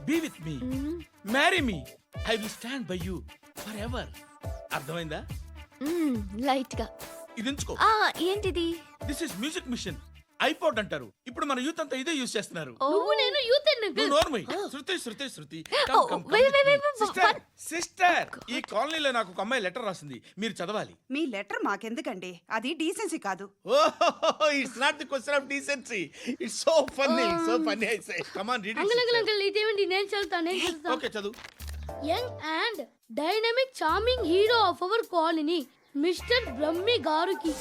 Be with me, marry me, I will stand by you forever. అర్థమైందా? Light గా. ఇది ఉంచుకో. ఏంటిది? This is music machine, iPod అంటారు. ఇప్పుడు మన యూత్ అంతా ఇదే యూజ్ చేస్తున్నారు. నువ్వు నేను యూత్ శృతి wait. సిస్టర్, ఈ కాలనీలో నాకు ఒక అమ్మాయి లెటర్ రాసింది, మీరు చదవాలి. మీ లెటర్ మాకెందుకండి, అది డీసెన్సీ కాదు. It's not the question of decency, it's so funny I say. Come on read it. Uncle ఇదేంటి? నేను చదువుతాను. ఓకే చదువు. Young and dynamic charming hero of our colony mister Brahmi గారికి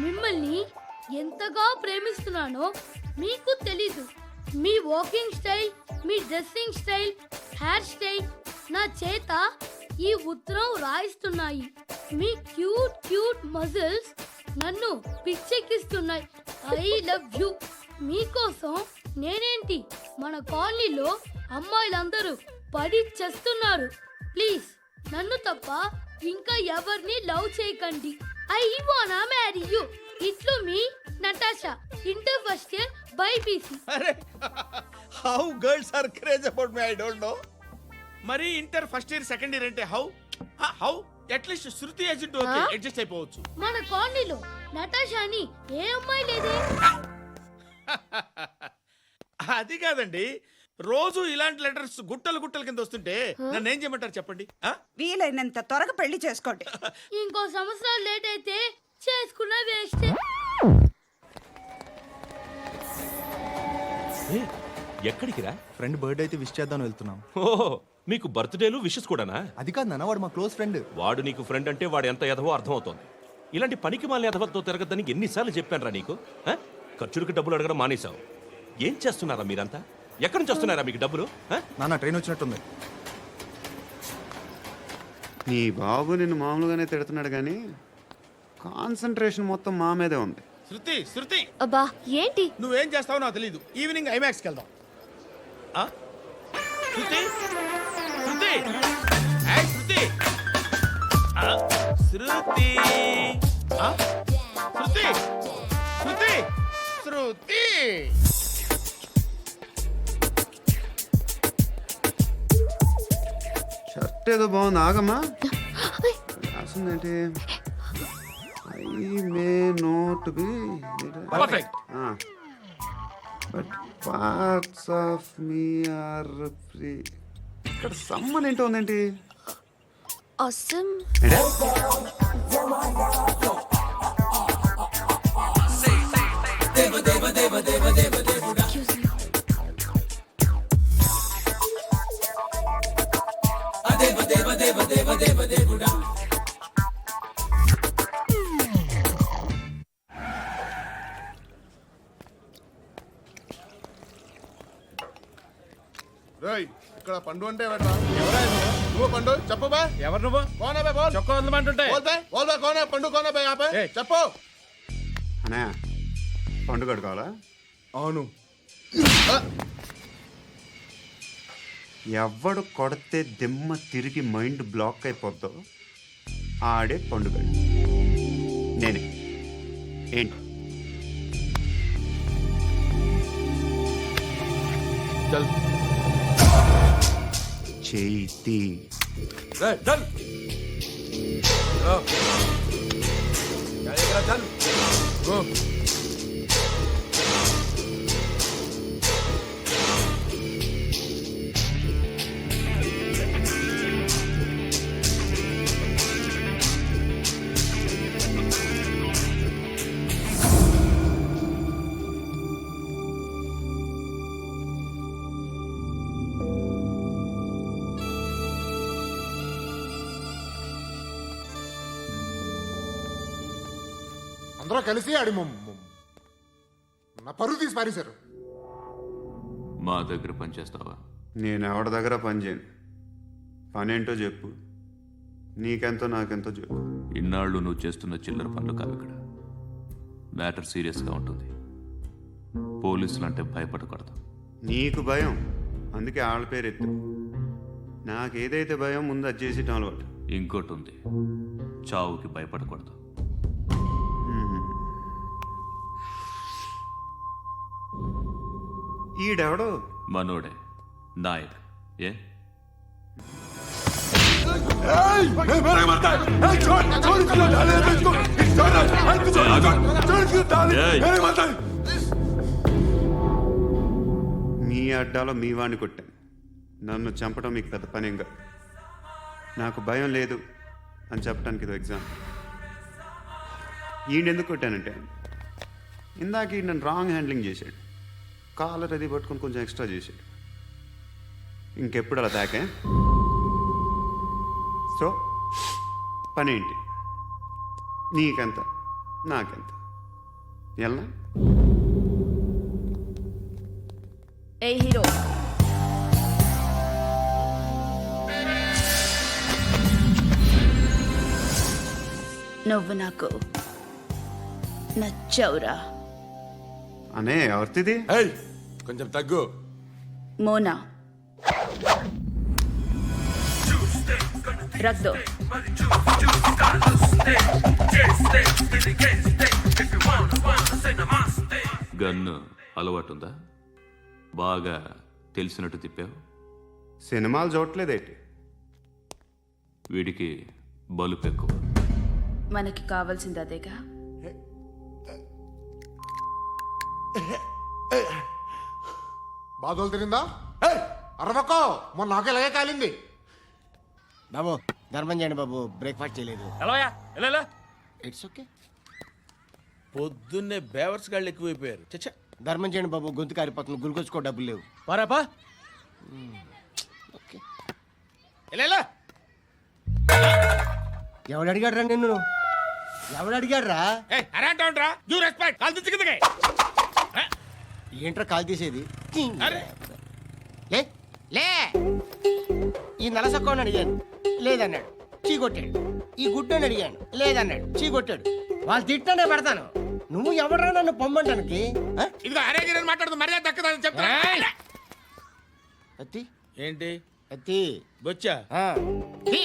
మిమ్మల్ని ఎంతగా ప్రేమిస్తున్నానో మీకు తెలీదు. మీ వాకింగ్ స్టైల్, మీ డ్రెస్సింగ్ స్టైల్, హెయిర్ స్టైల్ నా చేత ఈ ఉత్తరం రాయిస్తున్నాయి. మీ క్యూట్ మజిల్స్ నన్ను పిచ్చెక్కిస్తున్నాయి. I love you. మీకోసం నేనేంటి, మన కాలనీలో అమ్మాయిలందరూ పడి చేస్తున్నారు. ప్లీజ్ నన్ను తప్ప ఇంకా ఎవరిని లవ్ చేయకండి. ఐ వానా మ్యారీ యూ. ఇట్లు మీ Natasha, inter first year BiPC. అరే, how girls are craze about me I don't know. మరి inter first year second year అంటే how at least Shruti agent okay adjust అయిపోవచ్చు. మన కాలనీలో నటాషాని ఏ అమ్మాయి లేదే. అది కాదండి, రోజు ఇలాంటి లెటర్స్ గుట్టలు కింద వస్తుంటే నన్ను ఏం చేయమంటారు చెప్పండి? వీలైనంత త్వరగా పెళ్లి చేసుకోండి. ఇంకో సంవత్సరాలు లేట్ అయితే చేసుకున్న వేస్ట్. ఎక్కడికి రా? ఫ్రెండ్ బర్త్డే అయితే విష్ చేద్దాం వెళ్తున్నాం. ఓహో, మీకు బర్త్డేలు విషెస్ కూడానా? అది కాదు నాన్న, వాడు మా క్లోజ్ ఫ్రెండ్. వాడు నీకు ఫ్రెండ్ అంటే వాడు ఎంత ఎదవో అర్థమవుతోంది. ఇలాంటి పనికి మాలిన ఎదవతో తిరగద్దని ఎన్నిసార్లు చెప్పానురా నీకు? ఖర్చులకు డబ్బులు అడగడం మానేశావు. ఏం చేస్తున్నారా మీరంతా? ఎక్కడి నుంచి వస్తున్నారా మీకు డబ్బులు? నాన్న ట్రైన్ వచ్చినట్టుంది. నీ బాబు నిన్ను మామూలుగానే తిడుతున్నాడు కానీ కాన్సన్ట్రేషన్ మొత్తం మా మీదే ఉంది. శృతి అబ్బా ఏంటి? నువ్వేం చేస్తావో నాకు తెలీదు. ఈవినింగ్ ఐమాక్స్కి వెళ్దాం. శృతి ఏయ్ శృతి శృతి శృతి శృతి. షర్ట్ ఏదో బాగుంది, ఆగమ్మా. రాసిందేంటి? I may not be perfect. But parts of me are free. ఇక్కడ సమ్మన్ ఏంటో ఉందేంటి? awesome. ఇక్కడ పండు అంటే నువ్వు పండు చెప్పు బా. ఎవరు నువ్వు? కోనా బే బోల్. చొక్కా వదలమంటుంటే బోల్ బే కోనా పండు కోనా బే ఆపే చెప్పు. అనే పండు కడుకోవాలా? అవును. ఎవడు కొడితే దిమ్మ తిరిగి మైండ్ బ్లాక్ అయిపోద్దో ఆడే పండుగ. నేనే. ఏంటి? చేతి అందరూ కలిసి ఆడి నా పరువు తీసి పారేశారు. మా దగ్గర పనిచేస్తావా? నేను ఎవరి దగ్గర పని చేయను. పనేంటో చెప్పు. నీకెంతో నాకెంతో చెప్పు. ఇన్నాళ్ళు నువ్వు చేస్తున్న చిల్లర పనులు కావు. ఇక్కడ మ్యాటర్ సీరియస్గా ఉంటుంది. పోలీసులు అంటే భయపడకూడదు. నీకు భయం, అందుకే ఆళ్ళ పేరు ఎత్తు. నాకేదైతే భయం ముందు అది చేసేటం అలవాటు. ఇంకోటి ఉంది, చావుకి భయపడకూడదు. ఈడెవడో మనోడే నాయక్. ఏ మీ అడ్డాలో మీ వాడిని కొట్టాను. నన్ను చంపడం మీకు పెద్ద పనేం కాదు. నాకు భయం లేదు అని చెప్పడానికి ఇది ఎగ్జామ్. ఈయన ఎందుకు కొట్టానంటే ఇందాక ఈయన నన్ను రాంగ్ హ్యాండ్లింగ్ చేశాడు. కాలర్ అది పట్టుకొని కొంచెం ఎక్స్ట్రా చేశాడు. ఇంకెప్పుడు అలా తాకే. సో పనేంటి? నీకెంత నాకెంత ఎలా? ఏ హీరో, నువ్వు నాకు నచ్చవురా. అనే ఎవరిది? కొంచెం తగ్గు. మోనా రక్ దో. గన్ను అలవాటుందా? బాగా తెలిసినట్టు తిప్పావు. సినిమాలు చూడట్లేదేంటి? వీడికి బలుపు ఎక్కువ. మనకి కావాల్సింది అదేగా. బాధలు తిరిందా? అరవకో, మొన్న నాకు ఇలాగే కాలింది. బాబు ధర్మం చేయండి బాబు, బ్రేక్ఫాస్ట్ చేయలేదు. It's okay. పొద్దున్నే బేవర్స్ గాళ్ళు ఎక్కువైపోయారు. చచ్చా, ధర్మం చేయండి బాబు, గొంతు కారిపోతుంది, గురికొచ్చుకో డబ్బులు లేవు. పారాపా. ఓకే. ఎలా ఎవడు అడిగాడు రా నిన్ను? ఎవడు అడిగాడు రా? అరేంటా యూ రెస్పెక్ట్. కాల్ తెచ్చి కిందకి. ఏంట్రా కాల్ తీసేది? అరే లే లే. ఈ నలసక్కని అడిగాను, లేదన్నాడు, చీ కొట్టాడు. ఈ గుడ్డని అడిగాను, లేదన్నాడు, చీ కొట్టాడు. వాళ్ళు తిట్టానే పెడతాను. నువ్వు ఎవడరా నన్ను పొమ్మంటానికి? ఇదిగో అరే గిరని మాట్లాడుతూ మర్యాద దక్కదని చెప్తా. అత్తి ఏంటి అత్తి బొచ్చా? తీ.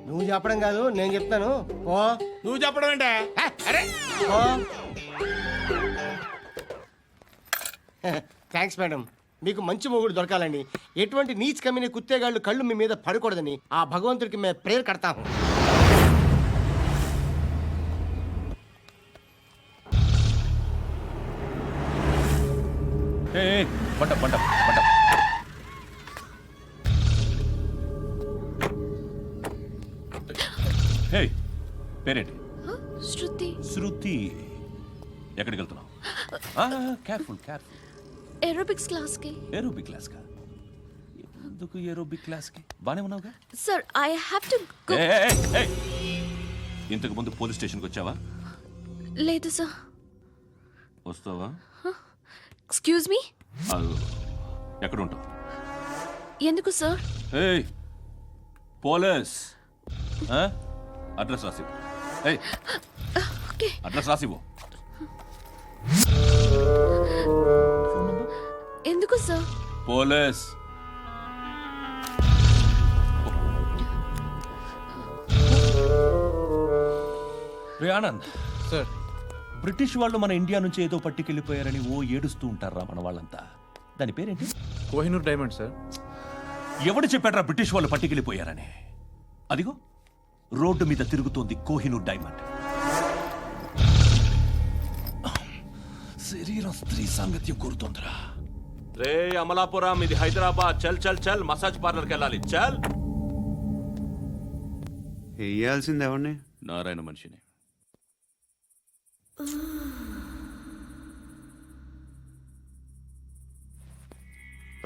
నువ్వు చెప్పడం కాదు, నేను చెప్తాను. ఓ నువ్వు చెప్పడం ఏంటే? అరే ఓ థ్యాంక్స్ మేడం. మీకు మంచి మొగుడు దొరకాలని, ఎటువంటి నీచ్ కమ్మిన కుత్తేగాళ్ళు కళ్ళు మీ మీద పడకూడదని ఆ భగవంతుడికి మేము ప్రేయర్ కడతాము. పేరేంటి? శృతి. శృతి. ఎక్కడికి వెళ్తున్నావు? Careful careful. ఏరోబిక్స్ క్లాస్ కి. ఏరోబిక్ క్లాస్ కా? ఎందుకు ఏరోబిక్ క్లాస్ కి? బానే ఉన్నావుగా? Sir I have to go. ఇంతకు ముందు పోలీస్ స్టేషన్కి వచ్చావా? లేదు సార్. వస్తావా? Excuse me. ఎక్కడ ఉంటావు? ఎందుకు సార్? పోలీస్ అడ్రస్ రాసివ్వు. ఓకే. అడ్రస్ రాసివ్వు. ఎందుకు సార్? పోలీస్. రే ఆనంద్ సార్. బ్రిటిష్ వాళ్ళు మన ఇండియా నుంచి ఏదో పట్టుకెళ్ళిపోయారని ఓ ఏడుస్తూ ఉంటారా మన వాళ్ళంతా. దాని పేరేంటి? Kohinoor diamond sir. ఎవడు చెప్పాడ్రా బ్రిటిష్ వాళ్ళు పట్టుకెళ్ళిపోయారని? అదిగో రోడ్డు మీద తిరుగుతోంది కోహినూర్ డైమండ్. శరీరం స్త్రీ సాంగత్యం కోరుతోందిరా. రే అమలాపురం, ఇది హైదరాబాద్. చల్ చల్ చల్, మసాజ్ పార్లర్కి వెళ్ళాలి. చల్. వేయాల్సింది ఎవరిని? నారాయణ మనిషిని.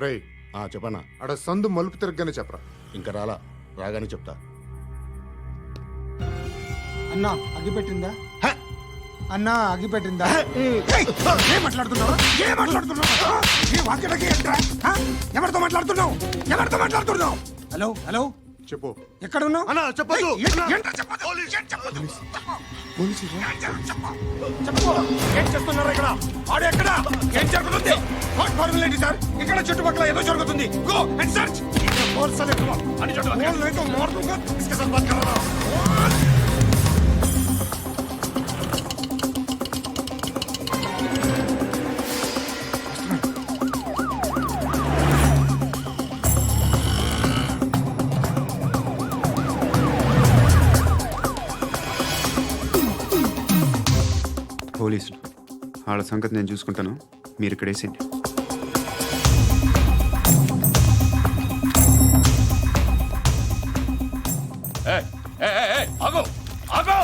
రే చెప్పనా? అడ సందు మలుపు తిరగగానే చెప్పరా. ఇంకా రాగానే చెప్తా. అన్నా అగ్గిపెట్టిందా? అన్నా అగ్గిపెట్టిందా? ఏం మాట్లాడుతున్నావు? ఎవరితో మాట్లాడుతున్నావు? ఎవరితో మాట్లాడుతున్నావు? హలో హలో, చెప్పు. ఎక్కడ ఉన్నావు? అన్నా చెప్పదు. ఏం చేస్తున్నారు ఇక్కడ? ఆడు ఎక్కడ? ఏం జరుగుతుంది? వాట్ ఫార్ములేంటి సార్? ఇక్కడ చుట్టుపక్కల ఏదో జరుగుతుంది. Go and search. వాళ్ళ సంగతి నేను చూసుకుంటాను, మీరు ఇక్కడ వేసేయండి. ఆగో ఆగో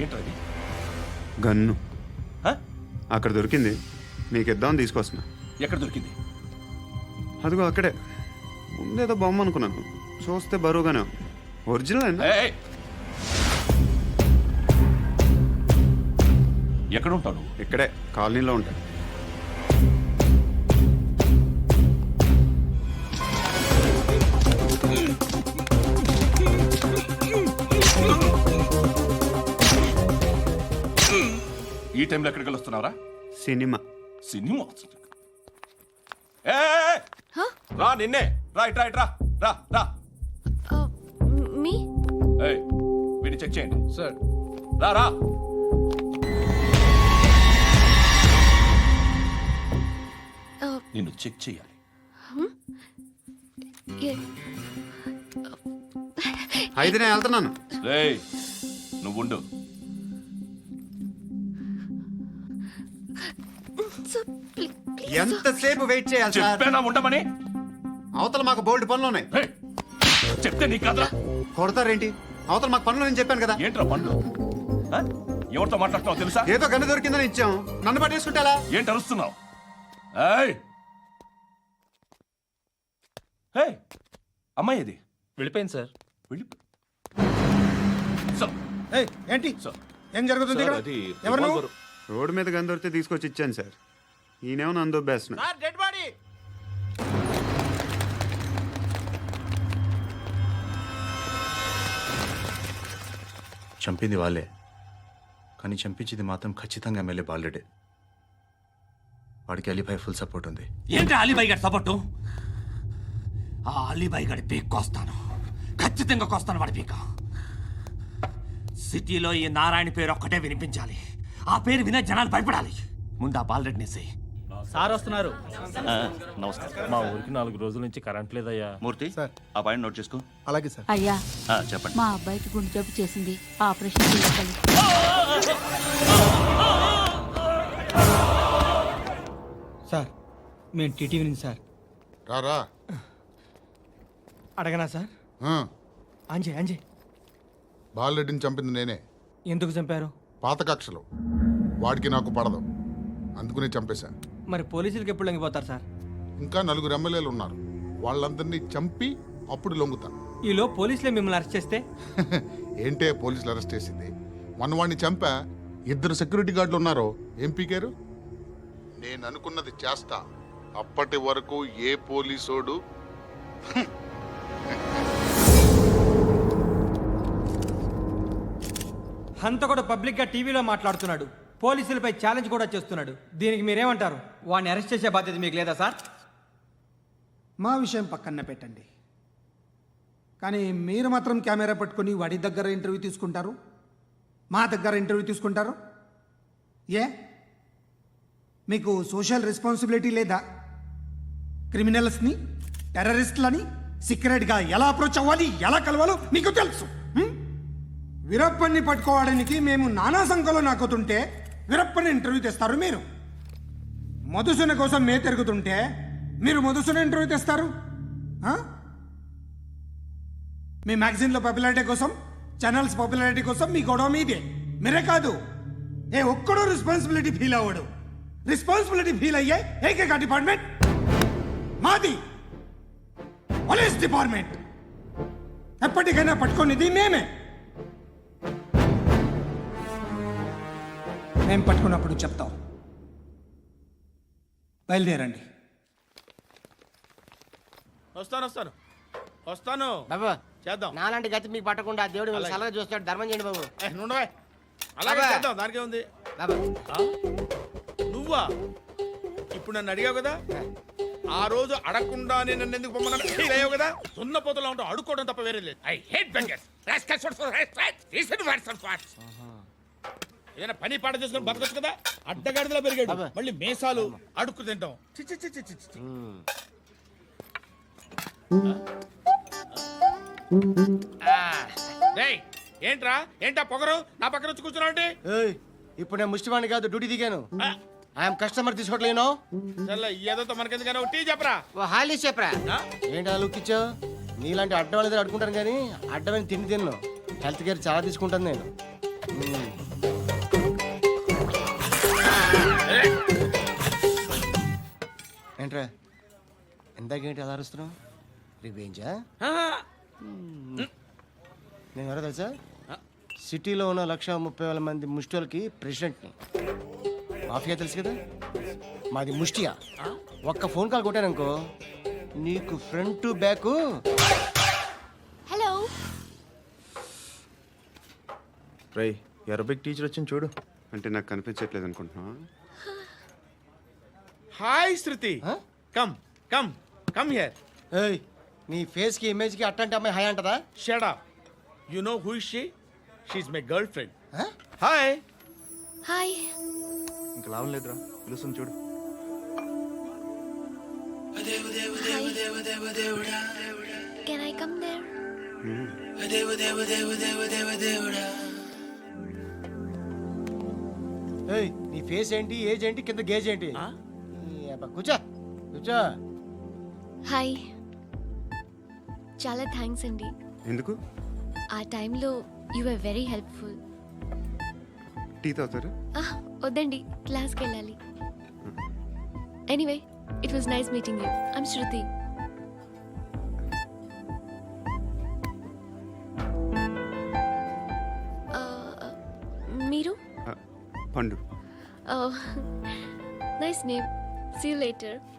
ఏంటది? గన్ను హ? అక్కడ దొరికింది, మీకు ఇద్దామని తీసుకొస్తున్నా. ఎక్కడ దొరికింది? అదిగో అక్కడే. ముందేదో బొమ్మ అనుకున్నాను, చూస్తే బరువుగానే ఉంది. ఒరిజినల్ అండి. ఏయ్! ఎక్కడ ఉంటావు నువ్వు? ఇక్కడే కాలనీలో ఉంటాయి. ఈ టైంలో ఎక్కడికి వస్తున్నావురా? సినిమా. సినిమా ఏయ్! రా నిన్నే రా ఇట్రా ఇట్రా రా రా. మీ ఏయ్, వీడిని చెక్ చేయండి. సార్ రా రా. నిన్ను చెక్ చేయాలి. అయితే నేను వెళ్తున్నాను. రేయ్, నువ్వుండు. ఎంతసేపు వెయిట్ చేయాలి సార్? చెప్పేనా ఉండమని? అవతల మాకు బోల్డ్ పనులు ఉన్నాయి. రేయ్, చెప్తే నీకు కదరా? కొడతారేంటి? అవతల మాకు పనులు నేను చెప్పాను కదా. ఏంట్రా పండ్లు? ఆ? ఎవరితో మాట్లాడుతున్నావు తెలుసా? ఏదో గన్ను దొరికిందని ఇచ్చాం, నన్ను పట్టేసుకుంటా. ఏంటి అరుస్తున్నావు? ఏయ్! ఏయ్! అమ్మాయి ఇది వెళ్ళిపోయింది సార్. వెళ్ళి సార్, ఏంటి సార్. ఏం జరుగుతుంది ఇక్కడ? ఎవరు నువ్వు? రోడ్డు మీద గన్ను దొరికితే తీసుకొచ్చి ఇచ్చాను సార్. ఈయనేమో నన్ను దొబ్బేస్తున్నా. Dead body. చంపింది వాళ్ళే, కానీ చంపించింది మాత్రం ఖచ్చితంగా ఎమ్మెల్యే బాలుడే. వాడికి అలీభాయ్ ఫుల్ సపోర్ట్ ఉంది. ఏంటి అలీబాయి గారి సపోర్టు? ఆ అలీబాయి గారి పీక్ కోస్తాను, ఖచ్చితంగా కోస్తాను వాడి పీక. సిటీలో ఈ నారాయణ పేరు ఒక్కటే వినిపించాలి. ఆ పేరు వినే జనాలు భయపడాలి. ముందు ఆ బాలరెడ్డిని వేసేయ్. సార్ వస్తున్నారు. నమస్కారం. మా ఊరికి 4 రోజుల నుంచి కరెంట్ లేదయ్యా. మూర్తి ఆ పాయింట్ నోట్ చేసుకో. అలాగే సార్. అయ్యా, చెప్పండి. మా అబ్బాయికి గుండె జబ్బు చేసింది, ఆపరేషన్ చేయాలి. సార్ మేము టీటీవీ నుంచి సార్. రారా. అడగనా సార్? అంజయ్ అంజయ్ బాలరెడ్డిని చంపింది నేనే. ఎందుకు చంపారు? పాత కక్షలు, వాడికి నాకు పడదు, అందుకునే చంపేశాను. మరి పోలీసులకు ఎప్పుడు లొంగిపోతారు సార్? ఇంకా 4 ఎమ్మెల్యేలు ఉన్నారు, వాళ్ళందరినీ చంపి అప్పుడు లొంగుతా. ఈలో పోలీసులే మిమ్మల్ని అరెస్ట్ చేస్తే? ఏంటే పోలీసులు అరెస్ట్ చేసింది? మొన్న వాడిని చంపా, 2 సెక్యూరిటీ గార్డులు ఉన్నారు, ఏం పీకారు? నేను అనుకున్నది చేస్తా, అప్పటి వరకు ఏ పోలీసోడు హంతకుడు పబ్లిక్ గా టీవీలో మాట్లాడుతున్నాడు, పోలీసులపై ఛాలెంజ్ కూడా చేస్తున్నాడు. దీనికి మీరేమంటారు? వాడిని అరెస్ట్ చేసే బాధ్యత మీకు లేదా సార్? మా విషయం పక్కన పెట్టండి, కానీ మీరు మాత్రం కెమెరా పట్టుకొని వాడి దగ్గర ఇంటర్వ్యూ తీసుకుంటారు, మా దగ్గర ఇంటర్వ్యూ తీసుకుంటారు. ఏ మీకు సోషల్ రెస్పాన్సిబిలిటీ లేదా? క్రిమినల్స్ని, టెర్రరిస్టులని సీక్రెట్గా ఎలా అప్రోచ్ అవ్వాలి, ఎలా కలవాలో మీకు తెలుసు. వీరప్పన్ని పట్టుకోవడానికి మేము నానా సంఖ్యలో నాకుతుంటే వీరప్పని ఇంటర్వ్యూ తెస్తారు మీరు. మధుసూన కోసం మే తిరుగుతుంటే మీరు మధుసూన ఇంటర్వ్యూ తెస్తారు. మీ మ్యాగజైన్లో పాపులారిటీ కోసం, ఛానల్స్ పాపులారిటీ కోసం మీ గొడవ మీదే. మీరే కాదు, ఏ ఒక్కడో రెస్పాన్సిబిలిటీ ఫీల్ అవ్వడు. రెస్పాన్సిబిలిటీ ఫీల్ అయ్యే ఏకైక డిపార్ట్మెంట్ మాది, పోలీస్ డిపార్ట్మెంట్. ఎప్పటికైనా పట్టుకునేది మేమే. మేము పట్టుకున్నప్పుడు చెప్తాం. బయలుదేరండి. వస్తాను బాబా చేద్దాం. నాలాంటి గతి మీకు పట్టకుండా దేవుడు మిమ్మల్ని సలహా చూస్తాడు. ధర్మం చేయండి బాబు. నుండవే, అలాగే బాబా. చేద్దాం, దానికే ఉంది. బాబా నువ్వా ఇప్పుడు నన్ను అడిగావు కదా, ఆ రోజు అడగకుండా నేను నన్ను ఎందుకు పొమ్మన్నా ఫీల్ అయ్యావు కదా. సున్న పోతలో ఉంటావు, అడుక్కోవడం తప్ప వేరే లేదు. I hate bangers. ఏదైనా పని పాట చేసుకుని బతకొచ్చు కదా. అడ్డగాడిదలా పెరిగాడు, మళ్ళీ మేసాలు అడుక్కు తింటాం. చి చి చి చి చి చి. రేయ్, ఏంట్రా ఏంటా పొగరు నా పక్కన వచ్చి కూర్చున్నావు అంటే ఏయ్, ఇప్పుడు నేను ముష్టివాణి కాదు, డ్యూటీ దిగాను. ఐఎమ్ కస్టమర్ తీసుకోవట్లేను. చల్ల ఏదో మనకెందుకైనా టీ చెప్పరా హాలీస్ చెప్పరా. ఏంటి అలా లుక్ ఇచ్చావు? నీలాంటి అడ్డం వాళ్ళ దగ్గర అడుకుంటాను కానీ అడ్డమైన తిండి తిన్ను. హెల్త్ కేర్ చాలా తీసుకుంటాను నేను. ఏంట్రా ఇందాకేంటి అలా అరుస్తున్నావు? రివేంజా? నేను ఎవరో తెలుసా? సిటీలో ఉన్న 130,000 మంది ముష్టిలకి ప్రెసిడెంట్ని. మాఫియా తెలుసు కదా, మాది ముష్టియా. ఒక్క ఫోన్ కాల్ కొట్టాననుకో నీకు ఫ్రంట్ టు బ్యాక్. హలో. రై అరబిక్ టీచర్ వచ్చింది చూడు. అంటే నాకు కనిపించట్లేదు అనుకుంటున్నా. Hi Shruti come come come here ఏయ్, నీ ఫేస్ కి ఇమేజ్ కి అట్టంటే అమ్మాయి హాయ్ అంటదా? Shut up you know who is she she is my girlfriend hi hi. ఇంకా లాభం లేదురా, పిలుస్తుంది చూడు. Can I come there? ఏయ్, నీ ఫేస్ ఏంటి, ఏజ్ ఏంటి, కింద గేజ్ ఏంటి? ఈ అబ్బా, కూర్చో కూర్చో. హాయ్. చాలా థ్యాంక్స్ అండి. ఎందుకు? ఆ టైంలో you are very helpful. Tea తాగుతారా? వద్దండి, క్లాస్కి వెళ్ళాలి. Anyway, it was nice meeting you. I'm Shruti. మీరు? Pandu. Nice name. See you later.